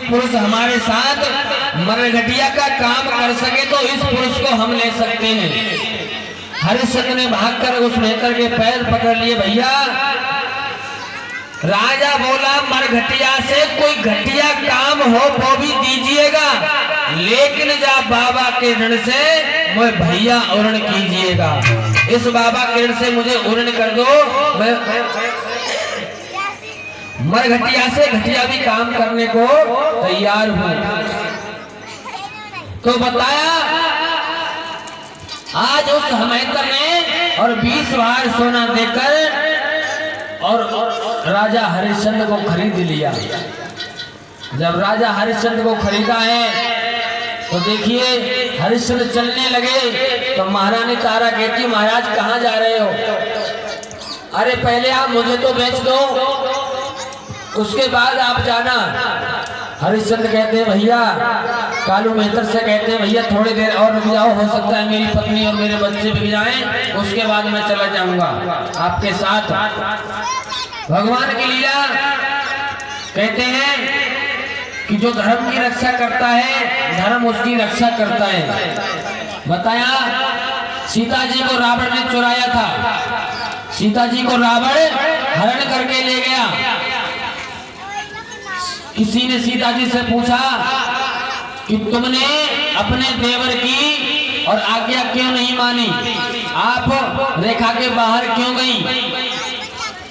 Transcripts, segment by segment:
पुरुष हमारे साथ मरघटिया का काम कर सके तो इस पुरुष को हम ले सकते हैं। हरिश्चंद्र ने भागकर उस मेहतर के पैर पकड़ लिए। भैया, राजा बोला मरघटिया से कोई घटिया काम हो वो भी दीजिएगा, लेकिन जा बाबा के ऋण से मुझे भैया उरण कीजिएगा। इस बाबा के ऋण से मुझे उरण कर दो, मैं मरघटिया से घटिया भी काम करने को तैयार हूं। तो बताया आज उस मेहतर ने और 20 बार सोना देकर और राजा हरिश्चंद्र को खरीद लिया। जब राजा हरिश्चंद्र को खरीदा है तो देखिए हरिश्चंद्र चलने लगे तो महारानी तारा कहती महाराज कहाँ जा रहे हो? अरे पहले आप मुझे तो बेच दो, उसके बाद आप जाना। हरिश्चंद्र कहते हैं भैया, कालू मेहतर से कहते हैं भैया थोड़ी देर और रुक जाओ, हो सकता है मेरी पत्नी और मेरे बच्चे बिक जाएं, उसके बाद मैं चला जाऊंगा आपके साथ। भगवान की लीला कहते हैं कि जो धर्म की रक्षा करता है धर्म उसकी रक्षा करता है। बताया सीता जी को रावण ने चुराया था, सीता जी को रावण हरण करके ले गया। किसी ने सीता जी से पूछा कि तुमने अपने देवर की और आज्ञा क्यों नहीं मानी, आप रेखा के बाहर क्यों गई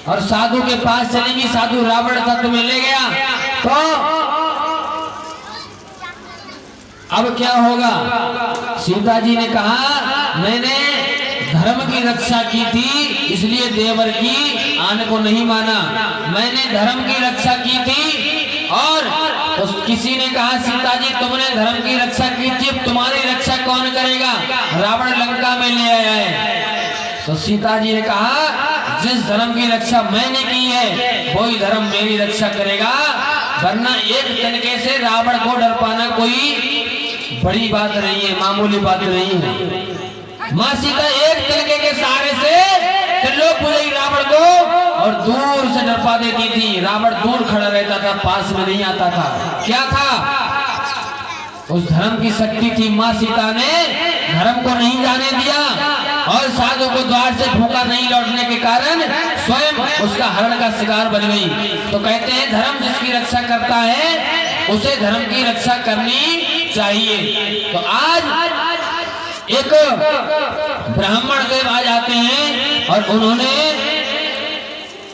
और साधु के पास चलेंगी? साधु रावण था तुम्हें ले गया, तो अब क्या होगा? सीता जी ने कहा मैंने धर्म की रक्षा की थी इसलिए देवर की आन को नहीं माना, मैंने धर्म की रक्षा की थी। और तो किसी ने कहा सीता जी तुमने धर्म की रक्षा की थी, तुम्हारी रक्षा कौन करेगा? रावण लंका में ले आया है। तो सीता जी ने कहा जिस धर्म की रक्षा मैंने की है वही धर्म मेरी रक्षा करेगा, वरना एक तनके से रावण को डर पाना कोई बड़ी बात नहीं है, मामूली बात नहीं है। माँ सीता एक तनके के सहारे से त्रिलोक पूजई रावण को और दूर से डरपा देती थी। रावण दूर खड़ा रहता था, पास में नहीं आता था। क्या था? उस धर्म की शक्ति थी। माँ सीता ने धर्म को नहीं जाने दिया और साधु को द्वार से भूखा नहीं लौटने के कारण स्वयं उसका हरण का शिकार बन गई। तो कहते हैं धर्म जिसकी रक्षा करता है उसे धर्म की रक्षा करनी चाहिए। तो आज एक ब्राह्मण देव आ जाते हैं और उन्होंने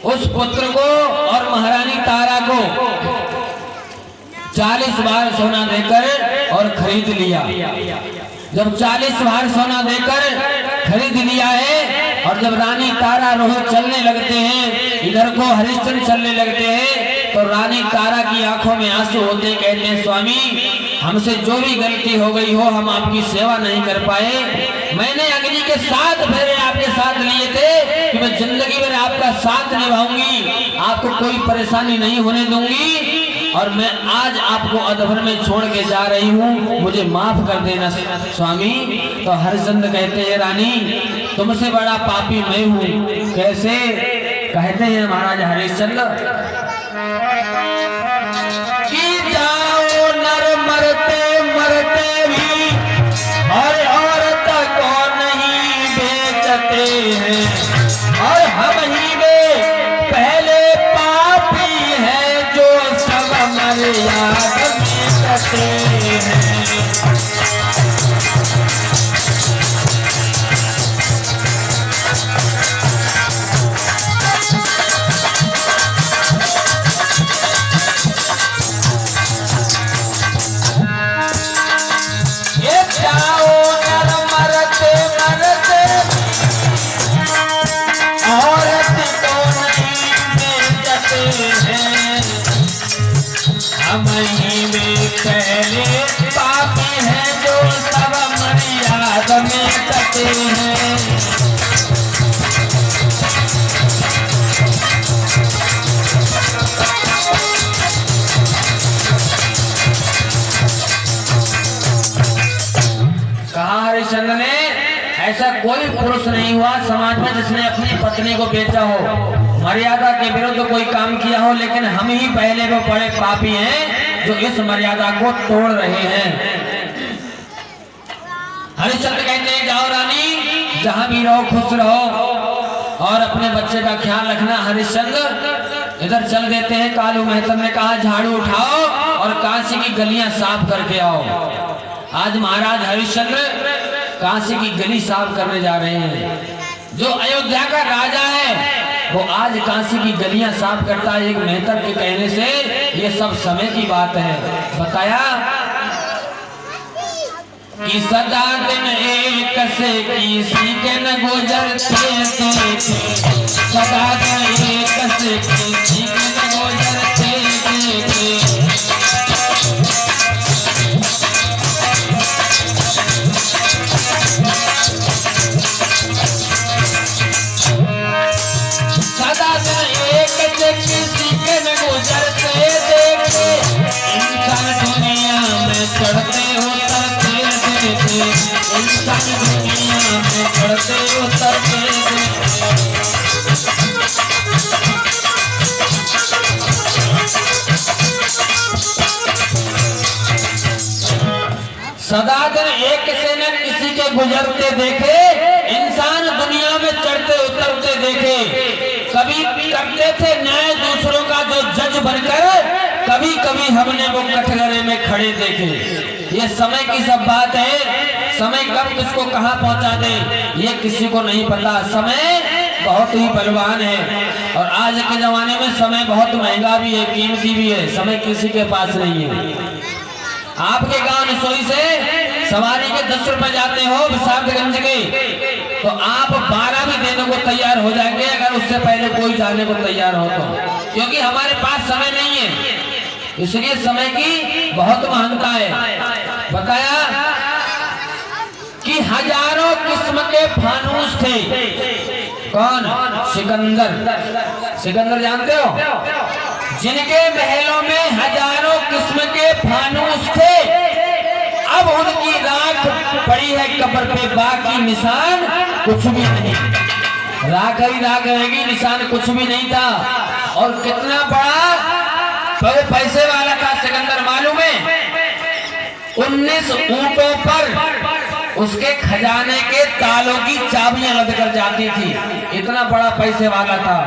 उस पुत्र को और महारानी तारा को 40 बार सोना देकर और खरीद लिया। जब 40 बार सोना देकर खरीद लिया है और जब रानी तारा रोहित चलने लगते हैं, इधर को हरिश्चंद्र चलने लगते हैं, तो रानी तारा की आंखों में आंसू होते, कहते हैं स्वामी हमसे जो भी गलती हो गई हो हम आपकी सेवा नहीं कर पाए। मैंने अग्नि के 7 फेरे आपके साथ लिए थे कि मैं जिंदगी भर आपका साथ निभाऊंगी, आपको कोई परेशानी नहीं होने दूंगी, और मैं आज आपको अधवर में छोड़ के जा रही हूँ, मुझे माफ कर देना स्वामी। तो हरिश्चंद्र कहते हैं रानी तुमसे बड़ा पापी मैं हूँ। कैसे? कहते हैं महाराज हरिश्चंद्र कि जाओ नर मरते मरते भी और औरत को नहीं बेचते हैं, और हम ही में पहले पापी है जो सब मर्यादा बेचते हैं। पहले पापी है जो सब मर्यादा में करते हैं। कहा हरिश्चंद्र ने ऐसा कोई पुरुष नहीं हुआ समाज में जिसने अपनी पत्नी को बेचा हो, मर्यादा के विरुद्ध कोई काम किया हो, लेकिन हम ही पहले वो बड़े पापी हैं जो इस मर्यादा को तोड़ रहे हैं। हरिश्चंद्र कहते हैं जाओ रानी, जहां भी रहो खुश रहो और अपने बच्चे का ख्याल रखना। हरिश्चंद्र इधर चल देते हैं। कालू मेहतर ने कहा झाड़ू उठाओ और काशी की गलियां साफ करके आओ। आज महाराज हरिश्चंद्र काशी की गली साफ करने जा रहे हैं। जो अयोध्या का राजा है वो आज काशी की गलियां साफ करता है। एक मेहतर के कहने से ये सब समय की बात है। बताया कि सदा दिन एक से किसी के न गुजरते थे, सदा दिन एक से किसी के न गुजरते थे। सदा दिन एक से किसी के न गुजरते देखे, इंसान दुनिया में चढ़ते उतरते देखे, इंसान दुनिया में चढ़ते उतरते देखे। सदा दिन एक से न किसी के गुजरते देखे, इंसान दुनिया में चढ़ते उतरते देखे। कभी करते थे न्याय दूसरों का जो जज बनकर, कभी कभी हमने वो कटघरे में खड़े देखे। ये समय की सब बात है। समय कब किसको कहां पहुंचा दे ये किसी को नहीं पता। समय बहुत ही बलवान है और आज के जमाने में समय बहुत महंगा भी है, कीमती भी है। समय किसी के पास नहीं है। आपके गांव रसोई से सवारी के 10 रुपए जाते हो विशालगंज के, तो आप 12 भी देने को तैयार हो जाएंगे अगर उससे पहले कोई जाने को तैयार हो तो, क्योंकि हमारे पास समय नहीं है। इसलिए समय की बहुत महत्ता है। बताया कि हजारों किस्म के फानूस थे। कौन? सिकंदर। सिकंदर जानते हो? जिनके महलों में हजारों किस्म के फानूस थे। अब उनकी राख पड़ी है कब्र पे, बाकी निशान कुछ भी नहीं। राख ही राख रहेगी, निशान कुछ भी नहीं था। और कितना बड़ा पैसे वाला था सिकंदर मालूम है? 19 ऊंटों पर उसके खजाने के तालों की चाबियां लद कर जाती थी। इतना बड़ा पैसे वाला था।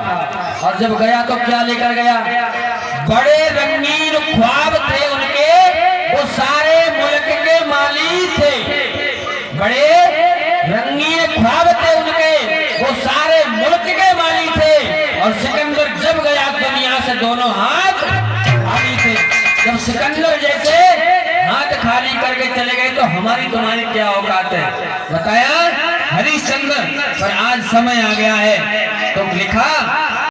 और जब गया तो क्या लेकर गया? बड़े रंगीन ख्वाब थे उनके, वो सारे मुल्क के मालिक थे। बड़े रंगीन ख्वाब थे उनके, वो सारे मुल्क के मालिक थे। और सिकंदर जब गया दुनिया से दोनों हाथ खाली थे। जब सिकंदर जैसे हाथ खाली करके चले गए तो हमारी तुम्हारी क्या औकात है? बताया हरिश्चंद्र। पर आज समय आ गया है तो लिखा